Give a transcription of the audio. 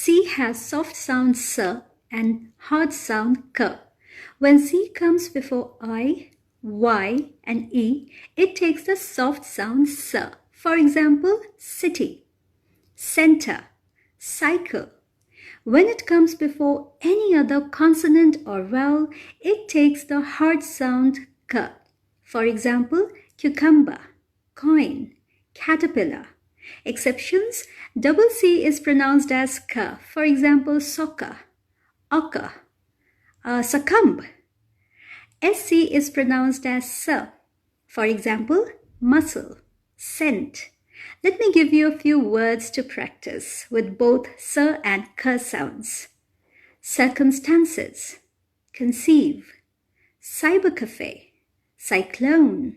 C has soft sound S and hard sound K. When C comes before I, Y and E, it takes the soft sound S. For example, city, center, cycle. When it comes before any other consonant or vowel, it takes the hard sound K. For example, cucumber, coin, caterpillar. Exceptions, double C is pronounced as K. For example, soccer, ochre, succumb. SC is pronounced as S. For example, muscle, scent. Let me give you a few words to practice with both S and K sounds. Circumstances, conceive, cyber café, cyclone.